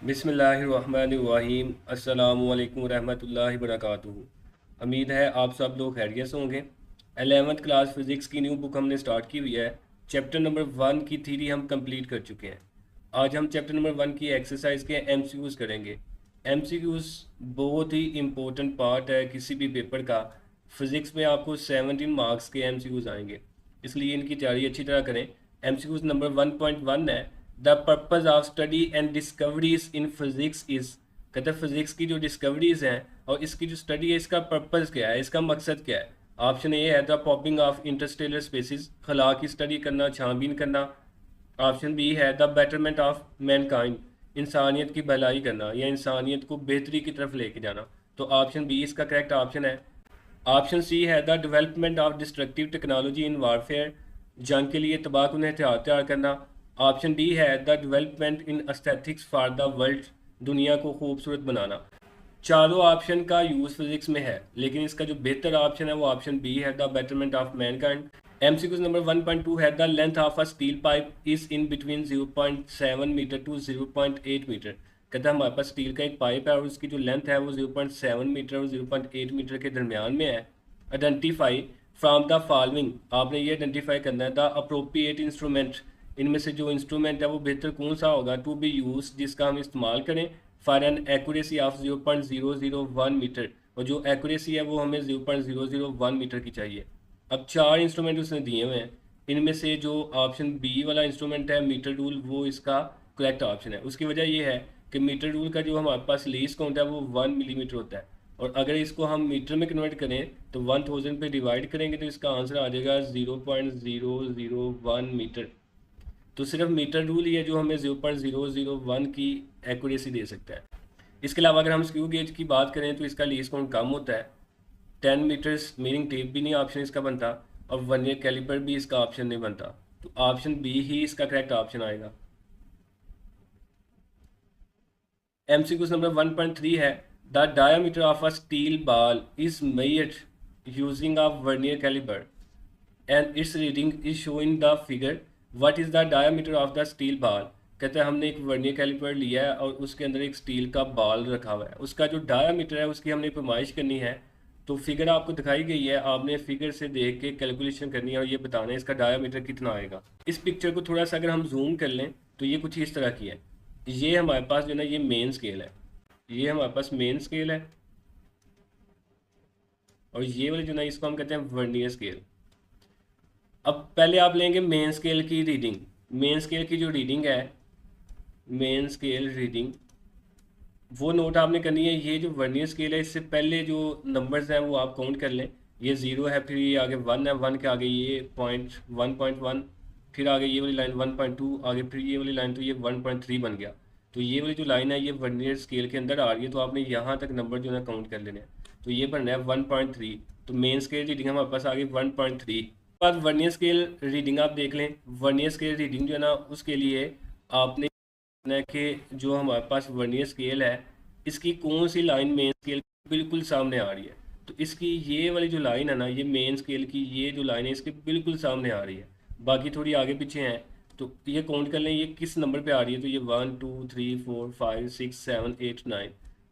बिस्मिल्लाहिर्रहमानिर्रहीम अस्सलामुअलैकुम रहमतुल्लाहि वबरकातुहू। उम्मीद है आप सब लोग खैरियत से होंगे। 11th क्लास फिज़िक्स की न्यू बुक हमने स्टार्ट की हुई है। चैप्टर नंबर 1 की थ्योरी हम कंप्लीट कर चुके हैं। आज हम चैप्टर नंबर 1 की एक्सरसाइज के एमसीक्यूज़ करेंगे। एमसीक्यूज़ बहुत ही इम्पोर्टेंट पार्ट है किसी भी पेपर का। फिज़िक्स में आपको 17 मार्क्स के एमसीक्यूज़ आएंगे, इसलिए इनकी तैयारी अच्छी तरह करें। एमसीक्यूज़ नंबर 1.1 है, the purpose of study and discoveries in physics is. कहते हैं फिज़िक्स की जो डिस्कवरीज हैं और इसकी जो स्टडी है, इसका पर्पज़ क्या है, इसका मकसद क्या है। ऑप्शन ए है the popping of interstellar spaces, खला की स्टडी करना, छानबीन करना। ऑप्शन बी है द बेटरमेंट ऑफ मैनकाइंड, इंसानियत की भलाई करना या इंसानियत को बेहतरी की तरफ लेके जाना। तो ऑप्शन बी इसका करेक्ट ऑप्शन है। ऑप्शन सी है the development of destructive technology in warfare, जंग के लिए तबाहकुन हथियार तैयार करना। ऑप्शन डी है the development in aesthetics for the world, दुनिया को खूबसूरत बनाना। चारों ऑप्शन का यूज़ फिजिक्स में है, लेकिन इसका जो बेहतर ऑप्शन है वो ऑप्शन बी है, the betterment of mankind. MCQs number 1.2 है, the length of a steel pipe is in between 0.7 metre to 0.8 metre. कहता है हमारे पास स्टील का एक पाइप है और उसकी जो लेंथ है वो 0.7 मीटर और 0.8 मीटर के दरमियान में है। आइडेंटिफाई फ्रॉम द फॉलोइंग, आपने ये आइडेंटिफाई करना है द अप्रोप्रिएट इंस्ट्रूमेंट, इनमें से जो इंस्ट्रूमेंट है वो बेहतर कौन सा होगा, टू बी यूज, जिसका हम इस्तेमाल करें for an accuracy of 0.001 metre, और जो एक्यूरेसी है वो हमें 0.001 मीटर की चाहिए। अब चार इंस्ट्रूमेंट उसने दिए हुए हैं, इनमें से जो ऑप्शन बी वाला इंस्ट्रूमेंट है मीटर रूल, वो इसका करेक्ट ऑप्शन है। उसकी वजह ये है कि मीटर रूल का जो हमारे पास लीस्ट काउंट है वो 1 मिलीमीटर होता है, और अगर इसको हम मीटर में कन्वर्ट करें तो 1000 पे डिवाइड करेंगे तो इसका आंसर आ जाएगा 0.001 मीटर। तो सिर्फ मीटर रूल ही है जो हमें 0.001 की एक्यूरेसी दे सकता है। इसके अलावा अगर हम स्क्रू गेज की बात करें तो इसका लीस्ट काउंट कम होता है, 10 मीटर्स, मीनिंग टेप भी नहीं ऑप्शन इसका बनता, और वर्नियर कैलिपर भी इसका ऑप्शन नहीं बनता। तो ऑप्शन बी ही इसका करेक्ट ऑप्शन आएगा। एमसीक्यू नंबर 1.3 है, the diameter of a steel ball is measured using a vernier calliper and its reading is showing the figure, what is the diameter of the steel ball. कहते हैं हमने एक vernier caliper लिया है और उसके अंदर एक स्टील का बॉल रखा हुआ है, उसका जो डायमीटर है उसकी हमने पैमाइश करनी है। तो फिगर आपको दिखाई गई है, आपने फिगर से देख के कैलकुलेशन करनी है और ये बताना है इसका डायमीटर कितना आएगा। इस पिक्चर को थोड़ा सा अगर हम जूम कर लें तो ये कुछ इस तरह की है। ये हमारे पास जो ना ये मेन स्केल है, ये हमारे पास मेन स्केल है, और ये वाले जो ना इसको हम कहते हैं वर्नियर स्केल। अब पहले आप लेंगे मेन स्केल की रीडिंग। मेन स्केल की जो रीडिंग है, मेन स्केल रीडिंग वो नोट आपने करनी है। ये जो वर्नियर स्केल है इससे पहले जो नंबर्स हैं वो आप काउंट कर लें। ये 0 है, फिर ये आगे 1 है, 1 के आगे ये पॉइंट 1.1, फिर आगे ये वाली लाइन 1.2, आगे फिर ये वाली लाइन, तो ये 1.3 बन गया। तो ये वाली जो लाइन है ये वर्नियर स्केल के अंदर आ रही है, तो आपने यहाँ तक नंबर जो है काउंट कर लेने हैं। तो ये बनना है 1.3। तो मेन स्केल रीडिंग हमारे पास आ गई 1.3। बाद वर्नियर स्केल रीडिंग आप देख लें। वर्नियर स्केल रीडिंग जो है ना उसके लिए आपने है कि जो हमारे पास वर्नियर स्केल है इसकी कौन सी लाइन मेन स्केल बिल्कुल सामने आ रही है। तो इसकी ये वाली जो लाइन है ना, ये मेन स्केल की ये जो लाइन है इसके बिल्कुल सामने आ रही है, बाकी थोड़ी आगे पीछे हैं। तो ये काउंट कर लें ये किस नंबर पे आ रही है। तो ये 1 2 3 4 5 6 7 8 9,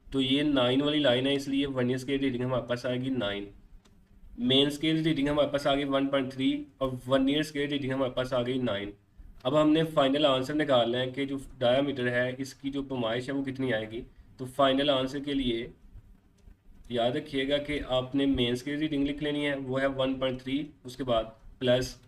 तो ये 9 वाली लाइन है, इसलिए वर्नियर स्केल रीडिंग हमारे पास आएगी 9। मेन स्केल रीडिंग हमारे पास आ गई 1.3 और वर्नियर स्केल रीडिंग हमारे पास आ गई 9। अब हमने फाइनल आंसर निकालना है कि जो डायामीटर है इसकी जो पैमाइश है वो कितनी आएगी। तो फाइनल आंसर के लिए याद रखिएगा कि आपने मेन स्केल रीडिंग लिख लेनी है, वो है 1.3, उसके बाद प्लस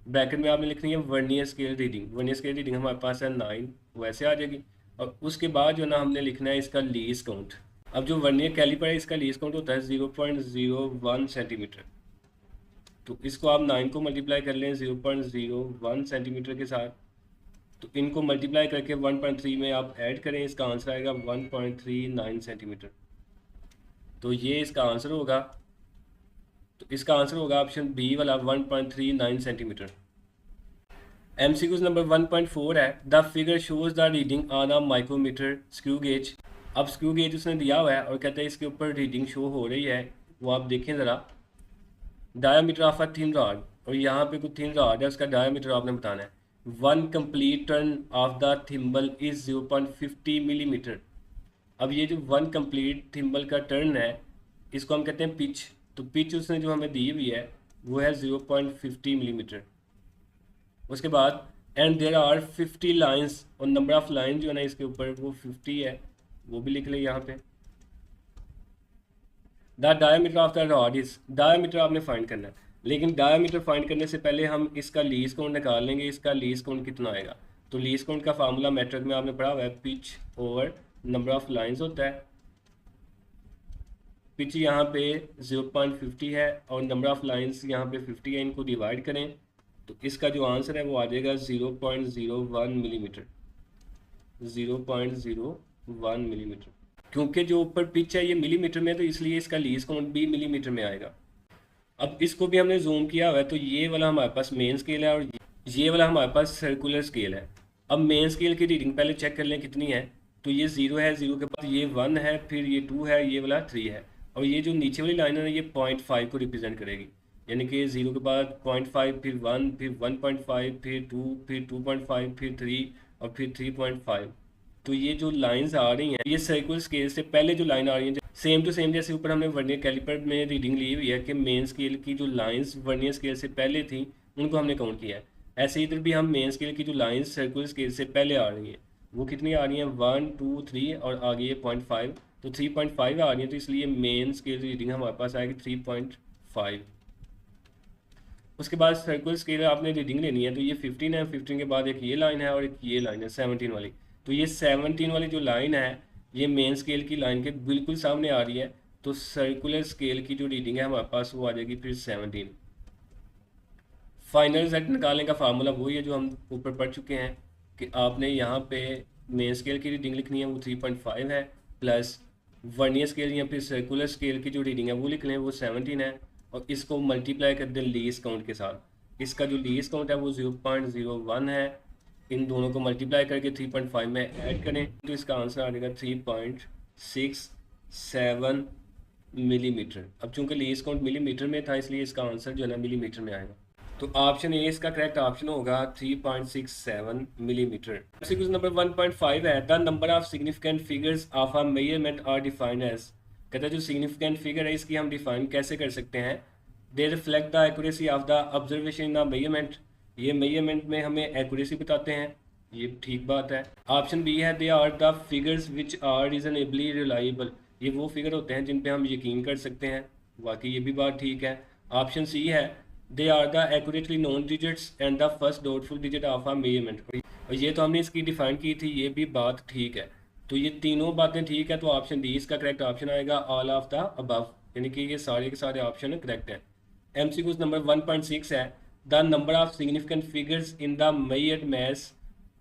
ब्रैकेट में आपने लिखनी है vernier scale reading. Vernier scale reading हमारे पास है 9, वैसे आ जाएगी। और उसके बाद जो ना हमने लिखना है इसका लीस्ट काउंट। अब जो वर्नियर कैलिपर है इसका लीस्ट काउंट होता है 0.01 सेंटीमीटर। तो इसको आप 9 को मल्टीप्लाई कर लें 0.01 सेंटीमीटर के साथ, तो इनको मल्टीप्लाई करके 1.3 में आप ऐड करें, इसका आंसर आएगा 1.39 सेंटीमीटर। तो ये इसका आंसर होगा। तो इसका आंसर होगा ऑप्शन बी वाला 1.39 सेंटीमीटर। एमसीक्यूज नंबर 1.4 है, the figure shows the reading on a micrometer screw gauge. अब स्क्रू गेज उसने दिया हुआ है और कहता है इसके ऊपर रीडिंग शो हो रही है, वो आप देखें ज़रा। Diameter of a thin rod, और यहाँ पे कुछ थिन रॉड है उसका डायामीटर आपने बताना है। One complete turn off the thimble is 0.50 millimetre. अब ये जो वन कंप्लीट थिम्बल का टर्न है इसको हम कहते हैं पिच। तो पिच उसने जो हमें दी हुई है वो है 0.50 मिलीमीटर। उसके बाद एंड देयर आर 50 लाइंस, और नंबर ऑफ लाइन जो है ना इसके ऊपर वो 50 है, वो भी लिख ले यहाँ पे। The diameter of the rod is, diameter आपने फाइंड करना है, लेकिन डायमीटर फाइंड करने से पहले हम इसका लीस्ट काउंट निकाल लेंगे। इसका लीस्ट काउंट कितना आएगा? तो लीस्ट काउंट का फार्मूला मेट्रिक में आपने पढ़ा हुआ है, pitch over number of lines होता है। पिच यहाँ पे 0.50 है और नंबर ऑफ लाइंस यहाँ पे 50 है, इनको डिवाइड करें तो इसका जो आंसर है वो आ जाएगा 0.01 मिलीमीटर। 0.01 मिलीमीटर। क्योंकि जो ऊपर पिच है ये मिलीमीटर में, तो इसलिए इसका लीस्ट काउंट भी मिलीमीटर में आएगा। अब इसको भी हमने जूम किया हुआ है, तो ये वाला हमारे पास मेन स्केल है और ये वाला हमारे पास सर्कुलर स्केल है। अब मेन स्केल की रीडिंग पहले चेक कर लें कितनी है। तो ये 0 है, 0 के बाद ये 1 है, फिर ये 2 है, ये वाला 3 है, और ये जो नीचे वाली लाइन है ना ये 0.5 को रिप्रेजेंट करेगी। यानी कि 0 के बाद 0.5, फिर 1, फिर 1.5, फिर 2, फिर 2.5, फिर 3 और फिर 3.5। तो ये जो लाइंस आ रही हैं ये सर्कुलर स्केल से पहले जो लाइन आ रही है सेम टू सेम, जैसे ऊपर हमने वर्नियर कैलिपर में रीडिंग ली हुई है कि मेन स्केल की जो लाइंस वर्नियर स्केल से पहले थी उनको हमने काउंट किया है। ऐसे इधर भी हम मेन स्केल की जो लाइंस सर्कुलर स्केल से पहले आ रही हैं वो कितनी आ रही हैं, 1, 2, 3 और आगे ये 0.5, तो 3.5 आ रही है। तो इसलिए मेन स्केल रीडिंग हमारे पास आएगी 3.5। उसके बाद सर्कुलर स्केल आपने रीडिंग लेनी है, तो ये 15 है, 15 के बाद एक ये लाइन है और एक ये लाइन है 17 वाली। तो ये 17 वाली जो लाइन है ये मेन स्केल की लाइन के बिल्कुल सामने आ रही है, तो सर्कुलर स्केल की जो रीडिंग है हमारे पास वो आ जाएगी फिर 17। फाइनल रिजल्ट निकालने का फार्मूला वही है जो हम ऊपर पढ़ चुके हैं कि आपने यहाँ पे मेन स्केल की रीडिंग लिखनी है वो 3.5 है, प्लस वर्नियर स्केल या फिर सर्कुलर स्केल की जो रीडिंग है वो लिख लें वो 17 है, और इसको मल्टीप्लाई कर दें लीस्ट काउंट के साथ। इसका जो लीस्ट काउंट है वो 0.01 है, इन दोनों को मल्टीप्लाई करके 3.5 में ऐड करें तो इसका आंसर आ जाएगा 3.67 मिलीमीटर। अब चूंकि लीस्ट काउंट मिलीमीटर में था इसलिए इसका आंसर जो है ना मिलीमीटर में आएगा। तो ऑप्शन ए इसका करेक्ट ऑप्शन होगा 3.67 मिलीमीटर। क्वेश्चन नंबर 1.5 है, the number of significant figures of a measurement are defined as. कहता है जो सिग्निफिकेंट फिगर है इसकी हम डिफाइन कैसे कर सकते हैं, दे reflect the accuracy of the observation in the measurement. ये मेजरमेंट में हमें एक्यूरेसी बताते हैं, ये ठीक बात है। ऑप्शन बी है, they are the figures which are reasonably reliable. ये वो फिगर होते हैं जिन पे हम यकीन कर सकते हैं, वाकई ये भी बात ठीक है। ऑप्शन सी है, they are the accurately known digits and the first doubtful digit of a measurement. और ये तो हमने इसकी डिफाइन की थी, ये भी बात ठीक है। तो ये तीनों बातें ठीक है, तो ऑप्शन डी इसका करेक्ट ऑप्शन आएगा, ऑल ऑफ द अबव, यानी कि ये सारे के सारे ऑप्शन करेक्ट हैं। MCQ नंबर 1.6 है, the number of significant figures in the measured mass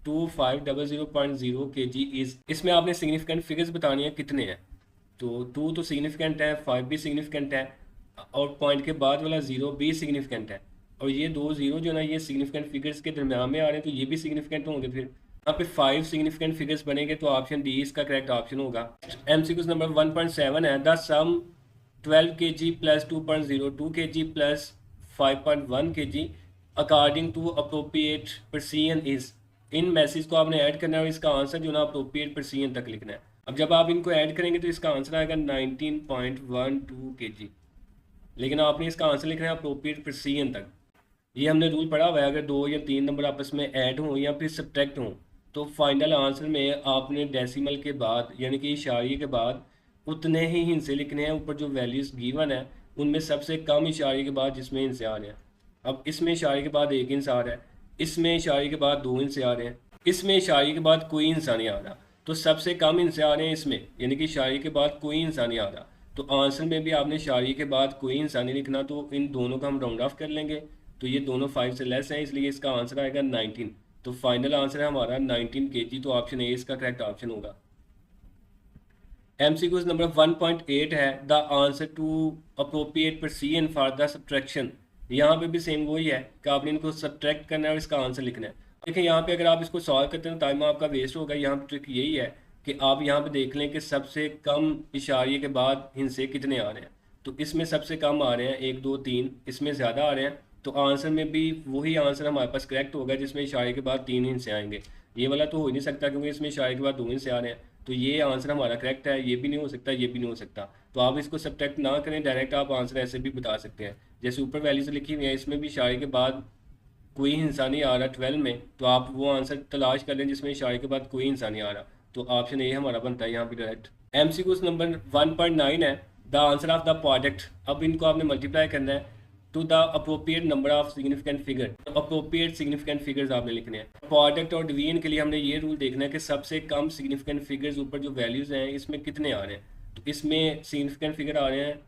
2500.0 kg is. इसमें आपने सिग्निफिकेंट फिगर्स बतानी है कितने हैं। तो 2 तो सिग्निफिकेंट है, 5 भी सिग्निफिकेंट है, और पॉइंट के बाद वाला 0 भी सिग्निफिकेंट है, और ये 2 0 जो ना ये सिग्निफिकेंट फिगर्स के दरम्यान में आ रहे हैं, तो ये भी सिग्निफिकेंट होंगे। फिर यहाँ पे 5 सिग्निफिकेंट फिगर्स बनेंगे, तो ऑप्शन डी इसका करेक्ट ऑप्शन होगा। MCQ नंबर 1.7 है, the sum 12 kg plus 2.02 kg plus 5.1 kg according to appropriate precision is. इन मैसेज को आपने ऐड करना है और इसका आंसर जो ना अप्रोप्रिएट पर्सियन तक लिखना है। अब जब आप इनको ऐड करेंगे तो इसका आंसर आएगा 19.12 kg, लेकिन आपने इसका आंसर लिखना है अप्रोप्रिएट पर्सियन तक। ये हमने रूल पढ़ा हुआ है, अगर 2 या 3 नंबर आपस में ऐड हों या फिर सब्ट्रैक्ट हों तो फाइनल आंसर में आपने डेसिमल के बाद यानी कि इशारे के बाद उतने ही हिस्से लिखने हैं। ऊपर जो वैल्यूज़ गिवन है उनमें सबसे कम इशारे के बाद जिसमें हिस्से आ रहे हैं। अब इसमें इशारे के बाद 1 हिस्सा आ रहा है, इसमें इशारे के बाद 2 हिस्से आ रहे हैं, इसमें इशारे के बाद कोई हिस्सा नहीं आ रहा, तो सबसे कम हिस्से आ रहे हैं इसमें, यानी कि इशारे के बाद कोई हिस्सा नहीं आ रहा। तो आंसर में भी आपने इशारे के बाद कोई हिस्सा नहीं लिखना, तो इन दोनों का हम राउंड ऑफ कर लेंगे, तो ये दोनों 5 से लेस हैं, इसलिए इसका आंसर आएगा 19। तो फाइनल आंसर है हमारा 19 kg, तो ऑप्शन ए इसका करेक्ट ऑप्शन होगा। MCQ नंबर 1.8 है, the answer to appropriate precision for the subtraction. यहाँ पे भी सेम वही है कि आपने इनको सब्ट्रैक्ट करना है और इसका आंसर लिखना है। देखिए यहाँ पे अगर आप इसको सॉल्व करते हैं तो टाइम आपका वेस्ट होगा। यहाँ पे ट्रिक यही है कि आप यहाँ पे देख लें कि सबसे कम इशारे के बाद हिस्से कितने आ रहे हैं। तो इसमें सबसे कम आ रहे हैं 1 2 3, इसमें ज़्यादा आ रहे हैं तो आंसर में भी वही आंसर हमारे पास करेक्ट होगा जिसमें इशारे के बाद 3 हिस्से आएंगे। ये वाला तो हो ही नहीं सकता क्योंकि इसमें इशारे के बाद 2 हिस्से आ रहे हैं, तो ये आंसर हमारा करेक्ट है। ये भी नहीं हो सकता, ये भी नहीं हो सकता। तो आप इसको सब्ट्रैक्ट ना करें, डायरेक्ट आप आंसर ऐसे भी बता सकते हैं। जैसे ऊपर वैल्यूज लिखी हुई है, इसमें भी इशारे के बाद कोई हिस्सा नहीं आ रहा 12 में, तो आप वो आंसर तलाश कर लें जिसमें इशारे के बाद कोई हिस्सा नहीं आ रहा। तो ऑप्शन ए हमारा बनता है यहाँ पे डायरेक्ट। MCQ नंबर 1.9 है the answer of the product. अब इनको आपने मल्टीप्लाई करना है to the appropriate number of significant figure. Appropriate significant figures आपने लिखने हैं। प्रोडक्ट और डिवीजन के लिए हमने ये रूल देखना है कि सबसे कम सिग्निफिकेंट फिगर्स ऊपर जो वैल्यूज हैं इसमें कितने आ रहे हैं। तो इसमें सिग्निफिकेंट फिगर आ रहे हैं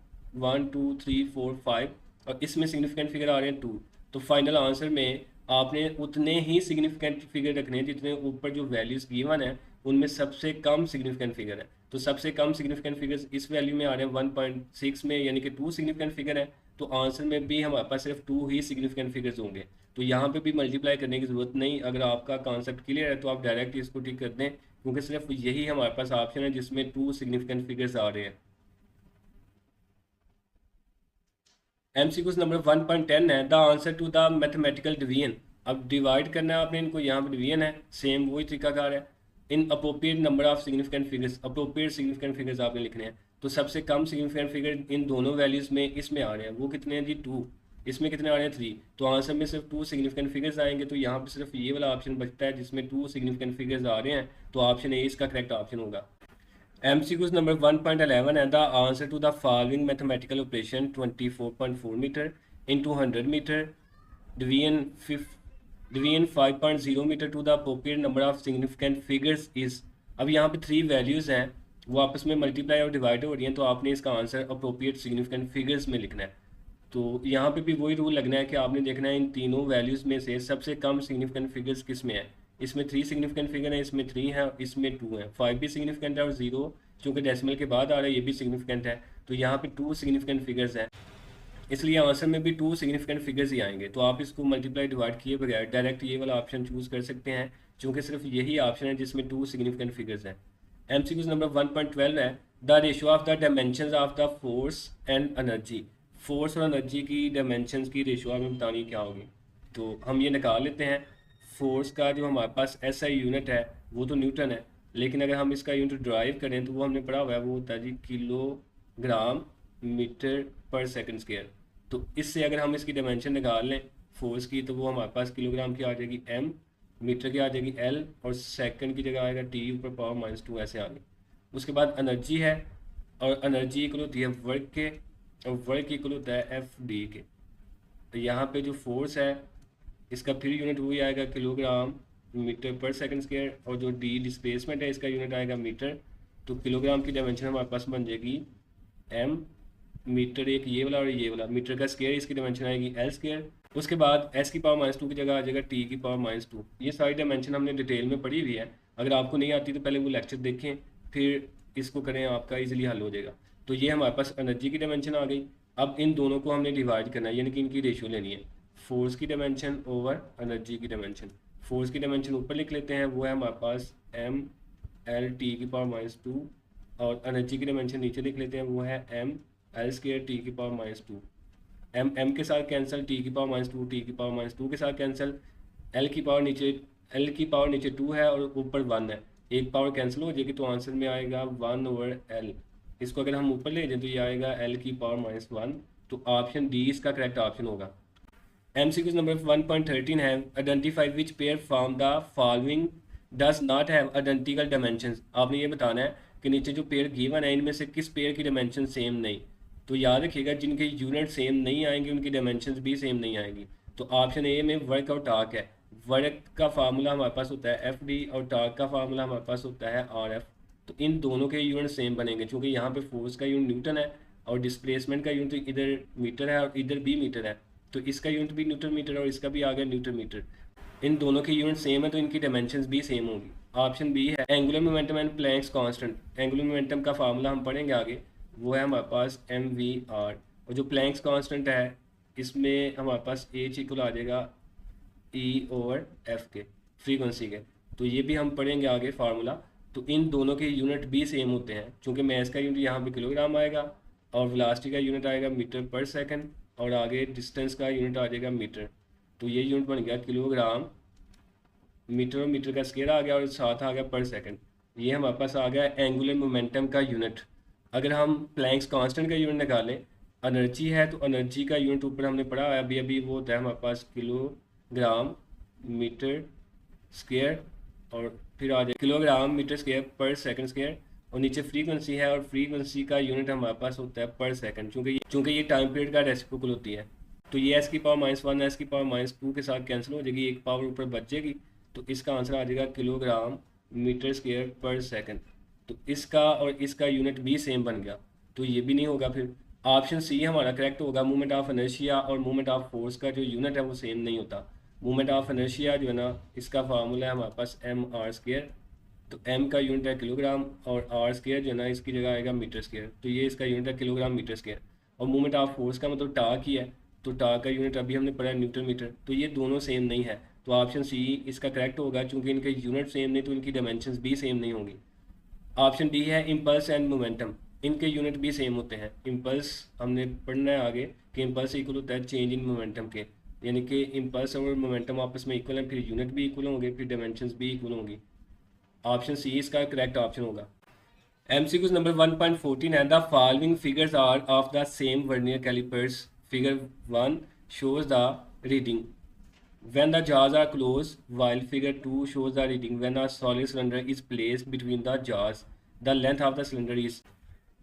1 2 3 4 5 और इसमें सिग्निफिकेंट फिगर आ रहे हैं 2। तो फाइनल आंसर में आपने उतने ही सिग्निफिकेंट फिगर रखने हैं जितने ऊपर जो वैल्यूज गिवन है उनमें सबसे कम सिग्निफिकेंट फिगर है। तो सबसे कम सिग्निफिकेंट फिगर्स इस वैल्यू में आ रहे हैं 1.6 में, यानी कि 2 सिग्निफिकेंट फिगर है। तो आंसर में भी हमारे पास सिर्फ 2 ही सिग्निफिकेंट फिगर्स होंगे। तो यहाँ पे भी मल्टीप्लाई करने की ज़रूरत नहीं। अगर आपका कॉन्सेप्ट क्लियर है तो आप डायरेक्ट इसको टिक कर दें, क्योंकि सिर्फ यही हमारे पास ऑप्शन है जिसमें 2 सिग्निफिकेंट फिगर्स आ रहे हैं। MCQ नंबर 1.10 है the answer to the mathematical division. अब डिवाइड करना है आपने इनको, यहाँ पर डिवीजन है, सेम वही तरीकाकार है। In appropriate number of significant figures, appropriate significant figures आपने लिखने हैं। तो सबसे कम सिग्निफिकेंट फिगर इन दोनों वैल्यूज़ में इसमें आ रहे हैं, वो कितने हैं जी 2। इसमें कितने आ रहे हैं 3। तो आंसर में सिर्फ 2 सिग्निफिकेंट फिगर्स आएंगे। तो यहाँ पर सिर्फ ये वाला ऑप्शन बचता है जिसमें 2 सिग्निफिकेंट फिगर्स आ रहे हैं। तो ऑप्शन ए इसका करेक्ट ऑप्शन होगा। MCQ नंबर 1.11 है the answer to the following mathematical operation 24.4 metre into 100 metre division 5.0 metre to the appropriate number of significant figures is. अब यहाँ पे 3 वैल्यूज़ हैं, वो आपस में मल्टीप्लाई और डिवाइड हो रही हैं। तो आपने इसका आंसर अप्रोप्रिएट सिग्निफिकेंट फिगर्स में लिखना है। तो यहाँ पे भी वही रूल लगना है कि आपने देखना है इन तीनों वैल्यूज़ में से सबसे कम सिग्निफिकेंट फिगर्स किस में है। इसमें 3 सिग्निफिकेंट फिगर है, इसमें 3 है, इसमें 2 है। 5 भी सिग्निफिकेंट है और 0 चूँकि डेसिमल के बाद आ रहा है ये भी सिग्निफिकेंट है। तो यहाँ पे 2 सिग्निफिकेंट फिगर्स हैं, इसलिए आंसर में भी 2 सिग्निफिकेंट फिगर्स ही आएंगे। तो आप इसको मल्टीप्लाई डिवाइड किए बगैर डायरेक्ट ये वाला ऑप्शन चूज़ कर सकते हैं, क्योंकि सिर्फ यही ऑप्शन है जिसमें 2 सिग्निफिकेंट फिगर्स हैं। MCQ नंबर 1.12 है the ratio of the dimensions of the force and energy. Force और एनर्जी की डायमेंशंस की रेशियो हमें बतानी क्या होगी। तो हम ये निकाल लेते हैं। फोर्स का जो हमारे पास SI यूनिट है वो तो न्यूटन है, लेकिन अगर हम इसका यूनिट ड्राइव करें तो वो हमने पढ़ा हुआ है, वो होता है जी किलोग्राम मीटर पर सेकंड स्क्वायर। तो इससे अगर हम इसकी डायमेंशन निकाल लें फोर्स की, तो वो हमारे पास किलोग्राम की आ जाएगी M, मीटर की आ जाएगी L और सेकंड की जगह आएगा T ऊपर पावर -2 ऐसे आगे। उसके बाद एनर्जी है, और एनर्जी इक्वल होती है वर्क के, और वर्क इक्वल होता है FD के। तो यहाँ पे जो फोर्स है इसका फिर यूनिट वही आएगा किलोग्राम मीटर पर सेकंड स्क्वायर, और जो D डिस्प्लेसमेंट है इसका यूनिट आएगा मीटर। तो किलोग्राम की डायमेंशन हमारे पास बन जाएगी M, मीटर एक ये वाला और ये वाला, मीटर का स्क्वायर इसकी डायमेंशन आएगी L स्क्वायर। उसके बाद S की पावर -2 की जगह आ जाएगा T की पावर -2। ये सारी डायमेंशन हमने डिटेल में पढ़ी हुई है, अगर आपको नहीं आती तो पहले वो लेक्चर देखें फिर इसको करें, आपका इजीली हल हो जाएगा। तो ये हमारे पास एनर्जी की डायमेंशन आ गई। अब इन दोनों को हमने डिवाइड करना है, यानी कि इनकी रेशियो लेनी है, फोर्स की डायमेंशन ओवर एनर्जी की डायमेंशन। फोर्स की डायमेंशन ऊपर लिख लेते हैं, वो है हमारे पास M L T की पावर -2, और एनर्जी की डायमेंशन नीचे लिख लेते हैं, वो है M L स्क्वायर T की पावर -2। M के साथ कैंसिल, T की पावर -2, T की पावर -2 के साथ कैंसिल, L की पावर नीचे 2 है और ऊपर 1 है, एक पावर कैंसिल हो जाएगी। तो आंसर में आएगा 1/L। इसको अगर हम ऊपर ले जाए तो ये आएगा L की पावर -1। तो ऑप्शन डी इसका करेक्ट ऑप्शन होगा। MCQ नंबर 1.13 है identify which pair from the following does not have identical dimensions. आपने ये बताना है कि नीचे जो पेयर गिवन है इनमें से किस पेयर की डायमेंशन सेम नहीं। तो याद रखिएगा जिनके यूनिट सेम नहीं आएंगे उनकी डायमेंशंस भी सेम नहीं आएंगी। तो ऑप्शन ए में वर्क और टार्क है। वर्क का फार्मूला हमारे पास होता है FD और टार्क का फार्मूला हमारे पास होता है RF। तो इन दोनों के यूनिट सेम बनेंगे, क्योंकि यहाँ पे फोर्स का यूनिट न्यूटन है और डिस्प्लेसमेंट का यूनिट इधर मीटर है और इधर भी मीटर है। तो इसका यूनिट भी न्यूटन मीटर और इसका भी आ गया न्यूटन मीटर। इन दोनों के यूनिट सेम है तो इनकी डायमेंशंस भी सेम होगी। ऑप्शन बी है angular momentum and Planck's constant. Angular momentum का फार्मूला हम पढ़ेंगे आगे, वो है हमारे पास MVR। और जो प्लैंक्स कांस्टेंट है इसमें हमारे पास H इक्वल आ जाएगा E/F के, फ्रीक्वेंसी के। तो ये भी हम पढ़ेंगे आगे फार्मूला। तो इन दोनों के यूनिट भी सेम होते हैं, क्योंकि मैस का यूनिट यहाँ पे किलोग्राम आएगा और वेलोसिटी का यूनिट आएगा मीटर पर सेकंड। और आगे डिस्टेंस का यूनिट आ जाएगा मीटर। तो ये यूनिट बन गया किलोग्राम मीटर, और मीटर का स्क्वायर आ गया और साथ आ गया पर सेकंड। ये हमारे पास आ गया एंगुलर मोमेंटम का यूनिट। अगर हम प्लैंक्स कांस्टेंट का यूनिट निकालें, एनर्जी है तो एनर्जी का यूनिट ऊपर हमने पढ़ा है अभी अभी, वो होता है हमारे पास किलोग्राम मीटर स्क्वायर, और फिर आ जाए किलोग्राम मीटर स्क्वायर पर सेकंड स्क्वायर, और नीचे फ्रीक्वेंसी है और फ्रीक्वेंसी का यूनिट हमारे पास होता है पर सेकंड, चूँकि ये टाइम पीरियड का रेसिप्रोकल होती है। तो ये एस की पावर -1 एस की पावर -2 के साथ कैंसिल हो जाएगी, एक पावर ऊपर बच जाएगी। तो इसका आंसर आ जाएगा किलोग्राम मीटर स्क्वायर पर सेकंड। तो इसका और इसका यूनिट भी सेम बन गया, तो ये भी नहीं होगा। फिर ऑप्शन सी हमारा करेक्ट होगा। मूवमेंट ऑफ इनर्शिया और मूवमेंट ऑफ फोर्स का जो यूनिट है वो सेम नहीं होता। मूवमेंट ऑफ इनर्शिया जो है ना, इसका फार्मूला है हमारे पास mr²। तो m का यूनिट है किलोग्राम और r² जो है ना, इसकी जगह आएगा मीटर स्क्वायर। तो ये इसका यूनिट है किलोग्राम मीटर स्क्वायर। और मूवमेंट ऑफ फोर्स का मतलब टाक ही है, तो टाक का यूनिट अभी हमने पढ़ा है न्यूटन मीटर। तो ये दोनों सेम नहीं है, तो ऑप्शन सी इसका करेक्ट होगा। चूंकि इनके यूनिट सेम नहीं तो इनकी डायमेंशंस भी सेम नहीं होंगी। ऑप्शन डी है इम्पल्स एंड मोमेंटम, इनके यूनिट भी सेम होते हैं। इम्पल्स हमने पढ़ना है आगे कि इम्पल्स इक्वल होता है चेंज इन मोमेंटम के, यानी कि इम्पल्स और मोमेंटम आपस में इक्वल हैं, फिर यूनिट भी इक्वल होंगे, फिर डायमेंशंस भी इक्वल होंगी। ऑप्शन सी इसका करेक्ट ऑप्शन होगा। MCQ नंबर 1.14 है, the following figures are of the same vernier callipers. Figure 1 shows the reading when the jaws are closed, while figure 2 shows the reading when a solid cylinder is placed between the jaws. The length of the cylinder is।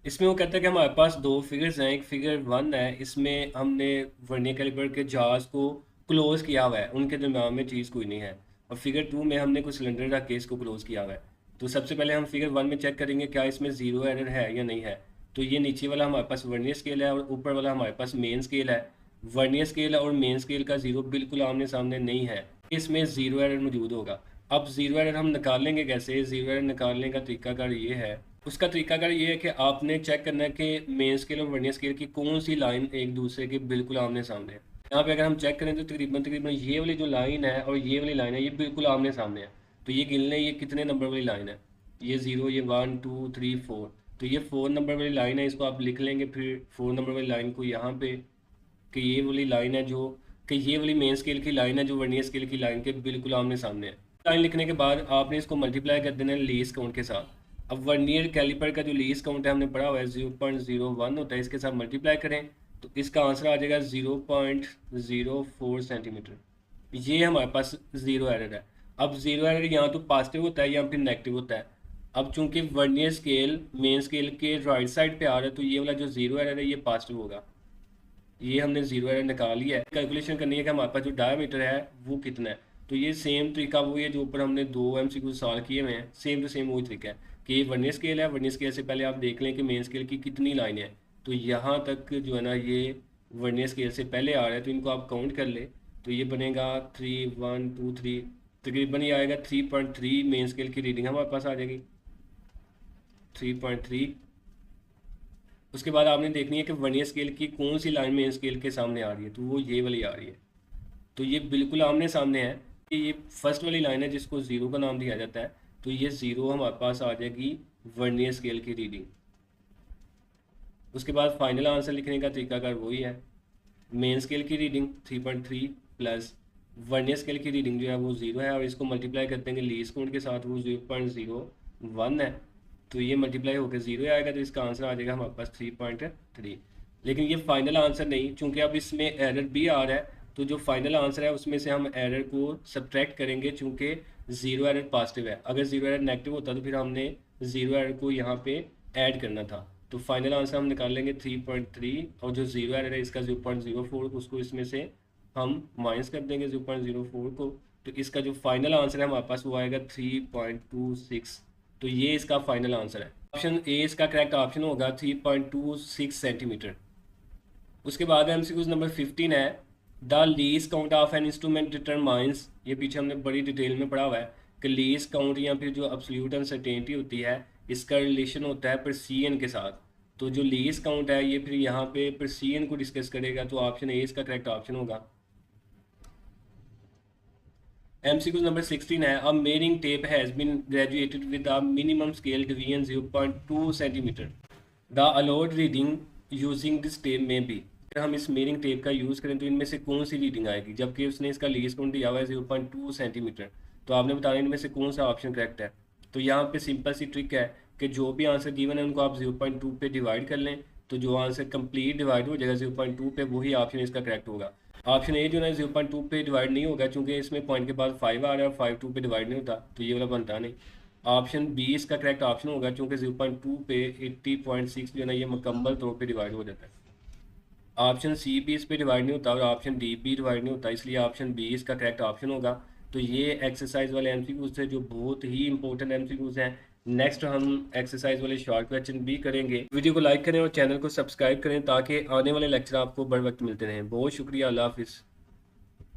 इसमें वो कहता है कि हमारे पास दो figures हैं। एक figure 1 है, इसमें हमने वर्नियर कैलिपर के जाज को क्लोज किया हुआ है, उनके दरम्यान में चीज़ कोई नहीं है। और फिगर 2 में हमने कोई सिलेंडर रख के इसको क्लोज किया हुआ है। तो सबसे पहले हम फिगर 1 में चेक करेंगे क्या इसमें ज़ीरो एरर है या नहीं है। तो ये नीचे वाला हमारे पास वर्नियर स्केल है और ऊपर वाला हमारे पास मेन स्केल है। वर्नियर स्केल और मेन स्केल का ज़ीरो बिल्कुल आमने सामने नहीं है, इसमें ज़ीरो एरर मौजूद होगा। अब ज़ीरो एरर हम निकाल लेंगे कैसे? ज़ीरो एरर निकालने का तरीकाकार ये है, उसका तरीकाकार ये है कि आपने चेक करना है कि मेन स्केल और वर्नियर स्केल की कौन सी लाइन एक दूसरे के बिल्कुल आमने सामने है। यहाँ पे अगर हम चेक करें तो तकरीबन ये वाली जो लाइन है और ये वाली लाइन है, ये बिल्कुल आमने सामने है। तो ये गिन लें ये कितने नंबर वाली लाइन है, ये 0, ये 1 2 3 4। तो ये 4 नंबर वाली लाइन है, इसको आप लिख लेंगे। फिर 4 नंबर वाली लाइन को यहाँ पे कि ये वाली लाइन है जो कि ये वाली मेन स्केल की लाइन है जो वर्नियर स्केल की लाइन के बिल्कुल आमने सामने है। लाइन लिखने के बाद आपने इसको मल्टीप्लाई कर देना है लीस्ट काउंट के साथ। अब वर्नियर कैलिपर का जो लीस्ट काउंट है हमने पढ़ा हुआ है 0.01 होता है, इसके साथ मल्टीप्लाई करें तो इसका आंसर आ जाएगा 0.04 सेंटीमीटर। ये हमारे पास ज़ीरो एरर है। अब ज़ीरो एरर यहाँ तो पॉजिटिव होता है या फिर नेगेटिव होता है। अब चूंकि वर्नियर स्केल मेन स्केल के राइट साइड पे आ रहा है तो ये वाला जो ज़ीरो एरर है ये पॉजिटिव होगा। ये हमने ज़ीरो एरर निकाल लिया है। कैलकुलेशन करनी है कि हमारे पास जो डायमीटर है वो कितना है। तो ये सेम तरीका वही है जो ऊपर हमने 2 MCQ सॉल्व किए हुए हैं, सेम टू सेम वही तरीका है कि ये वर्नियर स्केल है। वर्नियर स्केल से पहले आप देख लें कि मेन स्केल की कितनी लाइन है। तो यहाँ तक जो है ना ये वर्नियर स्केल से पहले आ रहा है, तो इनको आप काउंट कर ले तो ये बनेगा 3 1 2 3, तकरीबन ये आएगा 3.3 मेन स्केल की रीडिंग हमारे पास आ जाएगी 3.3। उसके बाद आपने देखनी है कि वर्नियर स्केल की कौन सी लाइन मेन स्केल के सामने आ रही है, तो वो ये वाली आ रही है। तो ये बिल्कुल आमने सामने है। ये फर्स्ट वाली लाइन है जिसको ज़ीरो का नाम दिया जाता है। तो ये ज़ीरो हमारे पास आ जाएगी वर्नियर स्केल की रीडिंग। उसके बाद फाइनल आंसर लिखने का तरीकाकार वही है, मेन स्केल की रीडिंग 3.3 प्लस वर्नियर स्केल की रीडिंग जो है वो 0 है, और इसको मल्टीप्लाई कर देंगे लीस्ट काउंट के साथ, वो 0.01 है। तो ये मल्टीप्लाई होकर 0 आएगा, तो इसका आंसर आ जाएगा हमारे पास 3.3। लेकिन ये फाइनल आंसर नहीं, चूँकि अब इसमें एरर भी आ रहा है तो जो फाइनल आंसर है उसमें से हम एरर को सब्ट्रैक्ट करेंगे, चूँकि ज़ीरो एरर पॉजिटिव है। अगर ज़ीरो एरर नेगेटिव होता तो फिर हमने ज़ीरो एरर को यहाँ पे ऐड करना था। तो फाइनल आंसर हम निकाल लेंगे 3.3, और जो ज़ीरो एरर है इसका 0.04, उसको इसमें से हम माइनस कर देंगे 0.04 को। तो इसका जो फाइनल आंसर है हमारे पास वो आएगा 3.26। तो ये इसका फाइनल आंसर है। ऑप्शन ए इसका करेक्ट ऑप्शन होगा 3.26 सेंटीमीटर। उसके बाद MCQ नंबर 15 है, the least count of an instrument determines. ये पीछे हमने बड़ी डिटेल में पढ़ा हुआ है कि लीस्ट काउंट या फिर जो एब्सोल्यूट अनसर्टेनिटी होती है इसका रिलेशन होता है प्रेसीजन के साथ। तो जो लीस्ट काउंट है ये फिर यहाँ पे प्रेसीजन को डिस्कस करेगा, तो ऑप्शन ए इसका करेक्ट ऑप्शन होगा। MCQ नंबर 16 है, a measuring tape has been graduated with a minimum scale division 0.2 centimetre. The allowed reading using this tape may be. अगर हम इस मेयरिंग टेप का यूज़ करें तो इनमें से कौन सी रीडिंग आएगी, जबकि उसने इसका लीस्ट काउंट दिया हुआ है 0.2 सेंटीमीटर। तो आपने बताना इनमें से कौन सा ऑप्शन करेक्ट है। तो यहाँ पे सिंपल सी ट्रिक है कि जो भी आंसर गिवन है उनको आप 0.2 पे डिवाइड कर लें, तो जो आंसर कंप्लीट डिवाइड हो जाएगा 0.2 पे, वही ऑप्शन इसका करेक्ट होगा। ऑप्शन ए जो है 0.2 पे डिवाइड नहीं होगा, क्योंकि इसमें पॉइंट के बाद 5 आ रहा है और 5 2 पे डिवाइड नहीं होता, तो ये वाला बनता नहीं। ऑप्शन बी इसका करेक्ट ऑप्शन होगा, क्योंकि 0.2 पे 80.6 जो है ना ये मुकम्मल तौर पे डिवाइड हो जाता है। ऑप्शन सी भी इस पे डिवाइड नहीं होता और ऑप्शन डी भी डिवाइड नहीं होता, इसलिए ऑप्शन बी इसका करेक्ट ऑप्शन होगा। तो ये एक्सरसाइज वाले एमसीक्यूज थे जो बहुत ही इंपॉर्टेंट एमसीक्यूज हैं। नेक्स्ट हम एक्सरसाइज वाले शॉर्ट क्वेश्चन भी करेंगे। वीडियो को लाइक करें और चैनल को सब्सक्राइब करें ताकि आने वाले लेक्चर आपको बर वक्त मिलते रहें। बहुत शुक्रिया, अल्लाह हाफिज़।